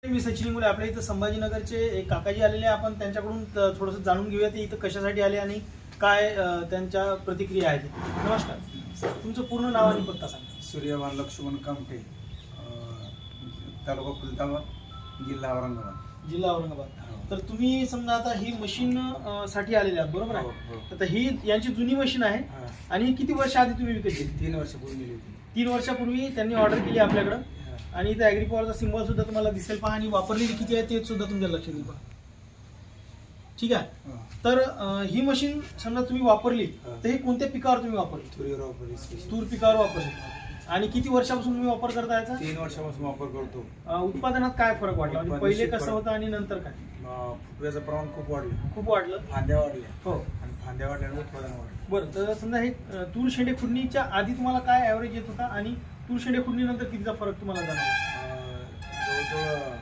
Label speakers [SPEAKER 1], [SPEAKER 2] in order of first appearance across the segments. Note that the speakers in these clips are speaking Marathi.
[SPEAKER 1] मी सचिन इंगोले, आपल्या इथं संभाजीनगरचे एक काकाजी आलेले, आपण त्यांच्याकडून थोडंसं जाणून घेऊया ते इथं कशासाठी आले आणि काय त्यांच्या प्रतिक्रिया आहेत. नमस्कार, तुमचं पूर्ण नाव आणि पत्ता सांगा.
[SPEAKER 2] सूर्यवान लक्ष्मण कामटे, तालुका खुलताबाद, जिल्हा औरंगाबाद.
[SPEAKER 1] जिल्हा औरंगाबाद. तर तुम्ही समजा आता ही मशीन साठी आलेले आहात, बरोबर आहे? आता ही यांची जुनी मशीन आहे आणि किती वर्ष आधी तुम्ही विकत घेतली?
[SPEAKER 2] 3 वर्षापूर्वी मिळली होती.
[SPEAKER 1] 3 वर्षापूर्वी त्यांनी ऑर्डर केली आपल्याकडं आणि इथं ॲग्रीपॉवरचा सिम्बॉल सुद्धा तुम्हाला दिसेल पहा, आणि वापरलेली किती आहे ते सुद्धा तुमच्या लक्षात येईल पहा. ठीक आहे. तर ही मशीन समजा तुम्ही वापरली तर ही कोणत्या पिकावर तुम्ही वापरली?
[SPEAKER 2] तुरीवर वापरली.
[SPEAKER 1] तूर पिकावर वापरली. आणि किती वर्षापासून तुम्ही वापर करता याचा?
[SPEAKER 2] 3 वर्षापासून वापर करतो.
[SPEAKER 1] उत्पादनात काय फरक वाटला? म्हणजे पहिले कसं होतं आणि नंतर काय?
[SPEAKER 2] फुटव्याचं प्रमाण खूप वाढलं.
[SPEAKER 1] खूप वाढलं.
[SPEAKER 2] फांद्या वाढल्या.
[SPEAKER 1] हो.
[SPEAKER 2] आणि फांद्या वाढल्याने उत्पादन वाढलं.
[SPEAKER 1] बरं, तर समजा हे तूर शेंडे खुडणीच्या आधी तुम्हाला काय ॲव्हरेज येत होता आणि तूर शेंडे खुडणीनंतर कितीचा फरक तुम्हाला जाणवला?
[SPEAKER 2] जवळजवळ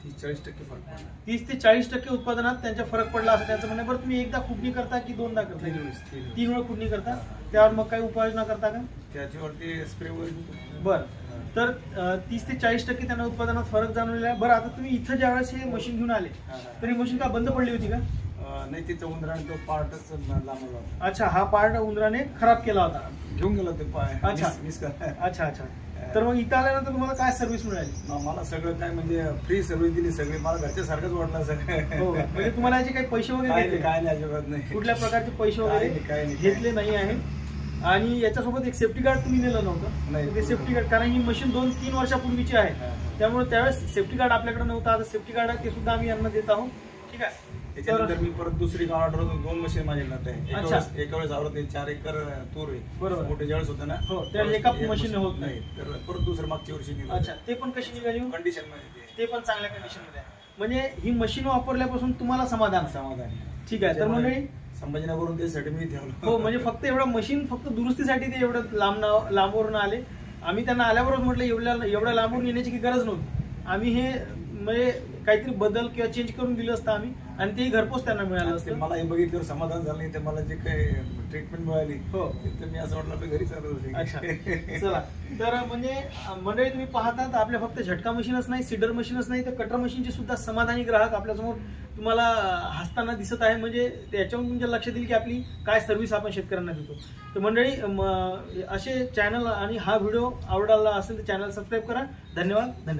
[SPEAKER 2] 30-40% फरक पडला.
[SPEAKER 1] 30 ते 40% उत्पादनात त्यांचा फरक पडला असं त्यांचं म्हणणं. बरं, तुम्ही एकदा खुडणी करता की दोनदा करता? 3 वेळा खुडणी करता. त्यावर मग काही उपाययोजना करता का?
[SPEAKER 2] त्याच्यावरती स्प्रे वगैरे.
[SPEAKER 1] बरं, तर 30 ते 40% त्यांना उत्पादनात फरक जाणवलेला आहे. बरं, आता तुम्ही इथं ज्यावेळेस हे मशीन घेऊन आले तर ही मशीन का बंद पडली होती का?
[SPEAKER 2] नाही, तिथं उंदराने तो पार्टच लांबला होता.
[SPEAKER 1] अच्छा, हा पार्ट उंदराने खराब केला होता,
[SPEAKER 2] घेऊन गेला ते पाय.
[SPEAKER 1] अच्छा. तर मग इथं आल्यानंतर तुम्हाला काय सर्व्हिस मिळाली?
[SPEAKER 2] मला सगळं काय म्हणजे फ्री सर्व्हिस दिली. सगळी मला घरच्या सारखंच वाटलं सगळं.
[SPEAKER 1] हो, म्हणजे तुम्हाला याचे काही पैसे वगैरे
[SPEAKER 2] काय नाही, अजिबात नाही.
[SPEAKER 1] कुठल्या प्रकारचे पैसे वगैरे घेतले नाही आहे. आणि याच्यासोबत एक सेफ्टी गार्ड तुम्ही नेलं नव्हतं?
[SPEAKER 2] नाही,
[SPEAKER 1] ते सेफ्टी गार्ड, कारण ही मशीन 2-3 वर्षापूर्वीची आहे, त्यामुळे त्यावेळेस सेफ्टी गार्ड आपल्याकडे नव्हतं. आता सेफ्टी गार्ड आहे ते सुद्धा आम्ही यांना देत आहोत. ठीक आहे.
[SPEAKER 2] त्याच्यानंतर मी परत दुसरी ऑर्डर 2 मशीन माझ्याकडे आहे. एका वेळेस आवडते 4 एकर तूर आहे.
[SPEAKER 1] बरोबर.
[SPEAKER 2] मोठे ज्यावेळेस होतं ना,
[SPEAKER 1] हो, त्यावेळेस एका मशीन होत नाही.
[SPEAKER 2] तर परत दुसरं मागच्या वर्षी निघालं.
[SPEAKER 1] अच्छा, ते पण कशी निघाली?
[SPEAKER 2] कंडिशन मध्ये.
[SPEAKER 1] ते पण चांगल्या कंडिशन मध्ये आहे. म्हणजे ही मशीन वापरल्यापासून तुम्हाला समाधान? ठीक आहे. तर मंडळी,
[SPEAKER 2] संभाजीनगरवरून त्यासाठी मी ठेवलं.
[SPEAKER 1] हो, म्हणजे फक्त एवढं मशीन फक्त दुरुस्तीसाठी ते एवढं लांबवरून आले. आम्ही त्यांना आल्याबरोबर म्हटलं एवढ्या लांबवरून येण्याची गरज नव्हती. आम्ही हे म्हणजे काहीतरी बदल किंवा चेंज करून दिलं असतं आम्ही, आणि तेही घरपोच त्यांना मिळालं असतं.
[SPEAKER 2] मला हे बघितल्यावर समाधान झालं नाही. ते मला जे काही ट्रीटमेंट मिळाली, हो, तर मी असं वाटलं आपल्या घरी चालत होते.
[SPEAKER 1] अच्छा, चला. तर म्हणजे मंडळी, तुम्ही पाहतात आपल्या फक्त झटका मशीनच नाही, सीडर मशीनच नाही, तर कटर मशीनचे सुद्धा समाधानी ग्राहक आपल्यासमोर तुम्हाला हसताना दिसत आहे. म्हणजे त्याच्यावरून तुमच्या लक्षात येईल की आपली काय सर्व्हिस आपण शेतकऱ्यांना देतो. तर मंडळी, असे चॅनल आणि हा व्हिडिओ आवडला असेल तर चॅनल सबस्क्राईब करा. धन्यवाद.